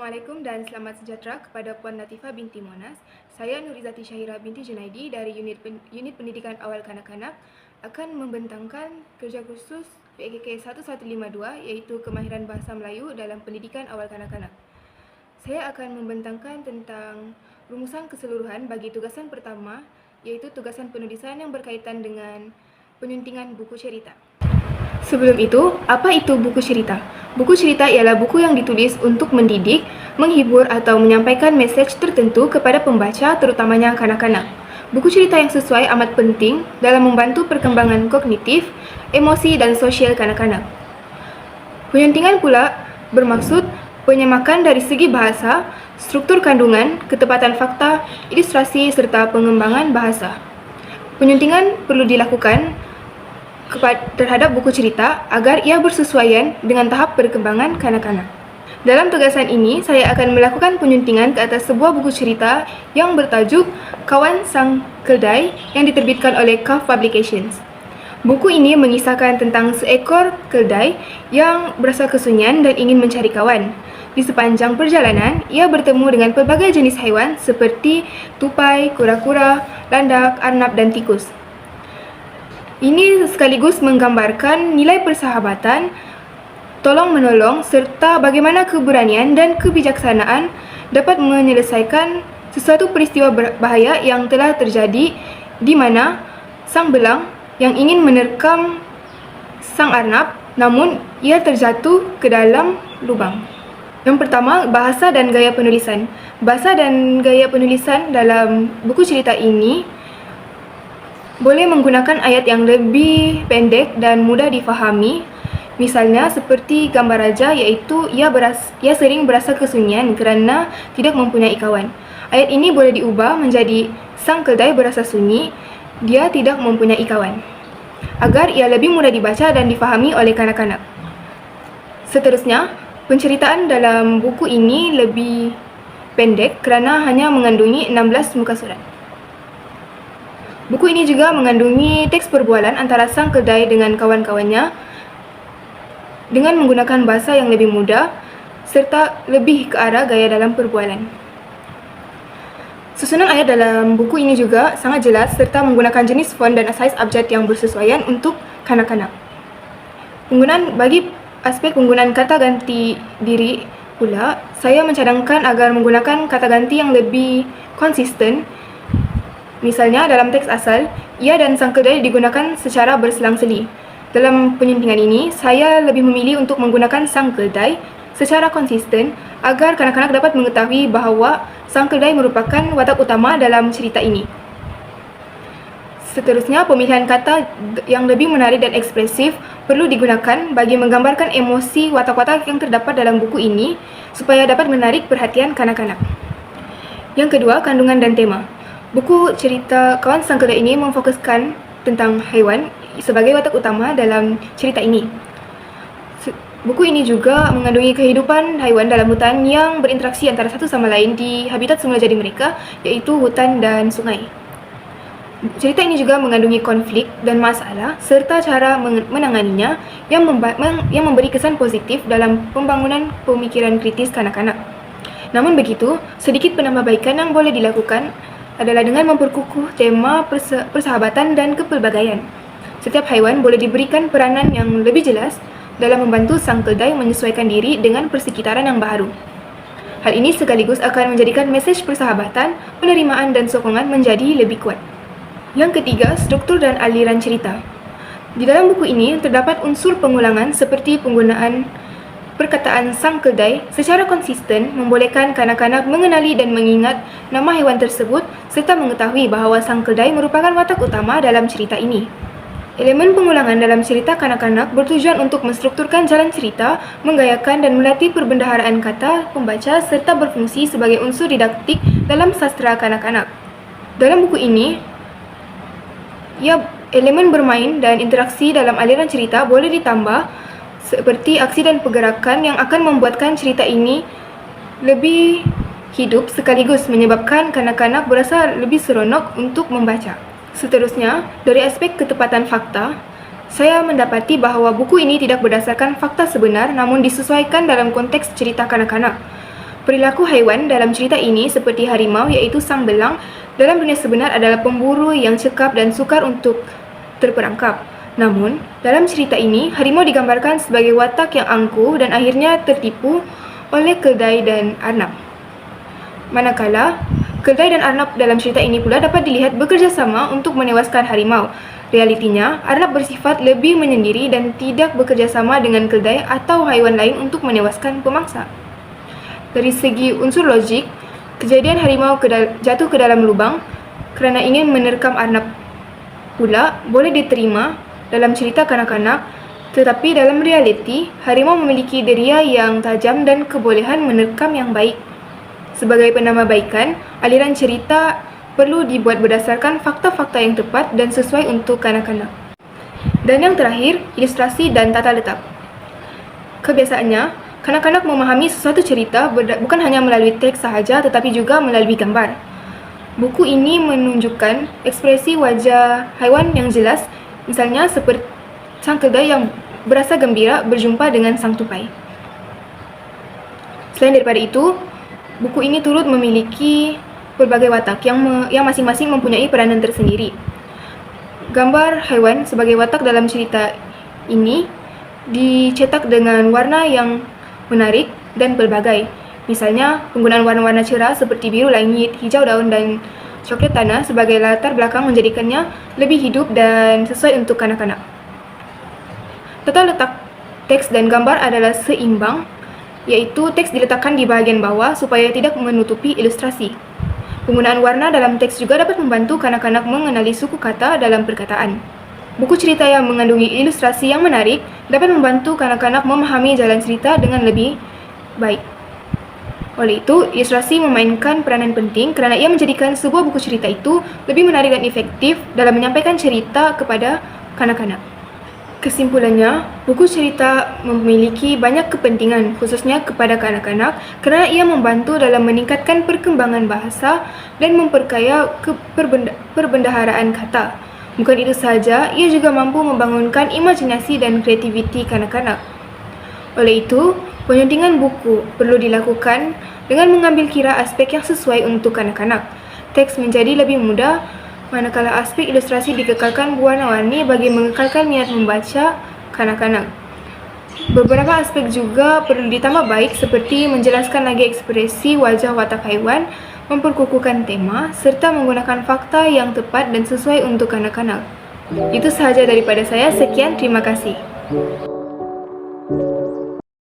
Assalamualaikum dan selamat sejahtera kepada Puan Latifah binti Monas. Saya Nurizati Syahira binti Junaidi dari Unit Pendidikan Awal Kanak-Kanak akan membentangkan kerja khusus PKK 1152 iaitu Kemahiran Bahasa Melayu dalam Pendidikan Awal Kanak-Kanak. Saya akan membentangkan tentang rumusan keseluruhan bagi tugasan pertama iaitu tugasan penulisan yang berkaitan dengan penyuntingan buku cerita. Sebelum itu, apa itu buku cerita? Buku cerita ialah buku yang ditulis untuk mendidik, menghibur atau menyampaikan mesej tertentu kepada pembaca, terutamanya kanak-kanak. Buku cerita yang sesuai amat penting dalam membantu perkembangan kognitif, emosi dan sosial kanak-kanak. Penyuntingan pula bermaksud penyemakan dari segi bahasa, struktur kandungan, ketepatan fakta, ilustrasi serta pengembangan bahasa. Penyuntingan perlu dilakukan terhadap buku cerita agar ia bersesuaian dengan tahap perkembangan kanak-kanak. Dalam tugasan ini, saya akan melakukan penyuntingan ke atas sebuah buku cerita yang bertajuk Kawan Sang Keldai yang diterbitkan oleh KAF Publications. Buku ini mengisahkan tentang seekor keldai yang berasa kesunyian dan ingin mencari kawan. Di sepanjang perjalanan, ia bertemu dengan pelbagai jenis haiwan seperti tupai, kura-kura, landak, arnab dan tikus. Ini sekaligus menggambarkan nilai persahabatan, tolong-menolong serta bagaimana keberanian dan kebijaksanaan dapat menyelesaikan sesuatu peristiwa bahaya yang telah terjadi di mana sang belang yang ingin menerkam sang arnab namun ia terjatuh ke dalam lubang. Yang pertama, bahasa dan gaya penulisan. Bahasa dan gaya penulisan dalam buku cerita ini boleh menggunakan ayat yang lebih pendek dan mudah difahami. Misalnya seperti gambar raja iaitu ia sering berasa kesunyian kerana tidak mempunyai kawan. Ayat ini boleh diubah menjadi sang keldai berasa sunyi, dia tidak mempunyai kawan, agar ia lebih mudah dibaca dan difahami oleh kanak-kanak. Seterusnya, penceritaan dalam buku ini lebih pendek kerana hanya mengandungi 16 muka surat. Buku ini juga mengandungi teks perbualan antara sang keldai dengan kawan-kawannya dengan menggunakan bahasa yang lebih mudah serta lebih ke arah gaya dalam perbualan. Susunan ayat dalam buku ini juga sangat jelas serta menggunakan jenis font dan saiz abjad yang bersesuaian untuk kanak-kanak. Bagi aspek penggunaan kata ganti diri pula, saya mencadangkan agar menggunakan kata ganti yang lebih konsisten. Misalnya, dalam teks asal, ia dan sang keldai digunakan secara berselang-seli. Dalam penyuntingan ini, saya lebih memilih untuk menggunakan sang keldai secara konsisten agar kanak-kanak dapat mengetahui bahawa sang keldai merupakan watak utama dalam cerita ini. Seterusnya, pemilihan kata yang lebih menarik dan ekspresif perlu digunakan bagi menggambarkan emosi watak-watak yang terdapat dalam buku ini supaya dapat menarik perhatian kanak-kanak. Yang kedua, kandungan dan tema. Buku cerita Kawan Sang Keldai ini memfokuskan tentang haiwan sebagai watak utama dalam cerita ini. Buku ini juga mengandungi kehidupan haiwan dalam hutan yang berinteraksi antara satu sama lain di habitat semula jadi mereka, iaitu hutan dan sungai. Cerita ini juga mengandungi konflik dan masalah serta cara menanganinya yang memberi kesan positif dalam pembangunan pemikiran kritis kanak-kanak. Namun begitu, sedikit penambahbaikan yang boleh dilakukan adalah dengan memperkukuh tema persahabatan dan kepelbagaian. Setiap haiwan boleh diberikan peranan yang lebih jelas dalam membantu sang keldai menyesuaikan diri dengan persekitaran yang baru. Hal ini sekaligus akan menjadikan mesej persahabatan, penerimaan dan sokongan menjadi lebih kuat. Yang ketiga, struktur dan aliran cerita. Di dalam buku ini terdapat unsur pengulangan seperti penggunaan perkataan sang keldai secara konsisten membolehkan kanak-kanak mengenali dan mengingat nama haiwan tersebut serta mengetahui bahawa sang keldai merupakan watak utama dalam cerita ini. Elemen pengulangan dalam cerita kanak-kanak bertujuan untuk menstrukturkan jalan cerita, menggayakan dan melatih perbendaharaan kata pembaca serta berfungsi sebagai unsur didaktik dalam sastra kanak-kanak. Dalam buku ini, elemen bermain dan interaksi dalam aliran cerita boleh ditambah seperti aksi dan pergerakan yang akan membuatkan cerita ini lebih hidup sekaligus menyebabkan kanak-kanak berasa lebih seronok untuk membaca. Seterusnya, dari aspek ketepatan fakta, saya mendapati bahawa buku ini tidak berdasarkan fakta sebenar namun disesuaikan dalam konteks cerita kanak-kanak. Perilaku haiwan dalam cerita ini seperti harimau iaitu sang belang dalam dunia sebenar adalah pemburu yang cekap dan sukar untuk terperangkap. Namun, dalam cerita ini, harimau digambarkan sebagai watak yang angkuh dan akhirnya tertipu oleh keldai dan arnab. Manakala, keldai dan arnab dalam cerita ini pula dapat dilihat bekerjasama untuk menewaskan harimau. Realitinya, arnab bersifat lebih menyendiri dan tidak bekerjasama dengan keldai atau haiwan lain untuk menewaskan pemangsa. Dari segi unsur logik, kejadian harimau jatuh ke dalam lubang kerana ingin menerkam arnab pula boleh diterima dalam cerita kanak-kanak, tetapi dalam realiti, harimau memiliki deria yang tajam dan kebolehan menerkam yang baik. Sebagai penambahbaikan, aliran cerita perlu dibuat berdasarkan fakta-fakta yang tepat dan sesuai untuk kanak-kanak. Dan yang terakhir, ilustrasi dan tata letak. Kebiasaannya, kanak-kanak memahami sesuatu cerita bukan hanya melalui teks sahaja tetapi juga melalui gambar. Buku ini menunjukkan ekspresi wajah haiwan yang jelas, misalnya seperti sang keldai yang berasa gembira berjumpa dengan sang tupai. Selain daripada itu, buku ini turut memiliki pelbagai watak yang masing-masing mempunyai peranan tersendiri. Gambar haiwan sebagai watak dalam cerita ini dicetak dengan warna yang menarik dan pelbagai. Misalnya, penggunaan warna-warna cerah seperti biru langit, hijau daun dan coklat tanah sebagai latar belakang menjadikannya lebih hidup dan sesuai untuk kanak-kanak. Tata letak teks dan gambar adalah seimbang, iaitu teks diletakkan di bahagian bawah supaya tidak menutupi ilustrasi. Penggunaan warna dalam teks juga dapat membantu kanak-kanak mengenali suku kata dalam perkataan. Buku cerita yang mengandungi ilustrasi yang menarik dapat membantu kanak-kanak memahami jalan cerita dengan lebih baik. Oleh itu, ilustrasi memainkan peranan penting kerana ia menjadikan sebuah buku cerita itu lebih menarik dan efektif dalam menyampaikan cerita kepada kanak-kanak. Kesimpulannya, buku cerita memiliki banyak kepentingan khususnya kepada kanak-kanak kerana ia membantu dalam meningkatkan perkembangan bahasa dan memperkaya perbendaharaan kata. Bukan itu sahaja, ia juga mampu membangunkan imajinasi dan kreativiti kanak-kanak. Oleh itu, penyuntingan buku perlu dilakukan dengan mengambil kira aspek yang sesuai untuk kanak-kanak. Teks menjadi lebih mudah, manakala aspek ilustrasi dikekalkan berwarna-warni bagi mengekalkan minat membaca kanak-kanak. Beberapa aspek juga perlu ditambah baik seperti menjelaskan lagi ekspresi wajah watak haiwan, memperkukuhkan tema, serta menggunakan fakta yang tepat dan sesuai untuk kanak-kanak. Itu sahaja daripada saya. Sekian, terima kasih.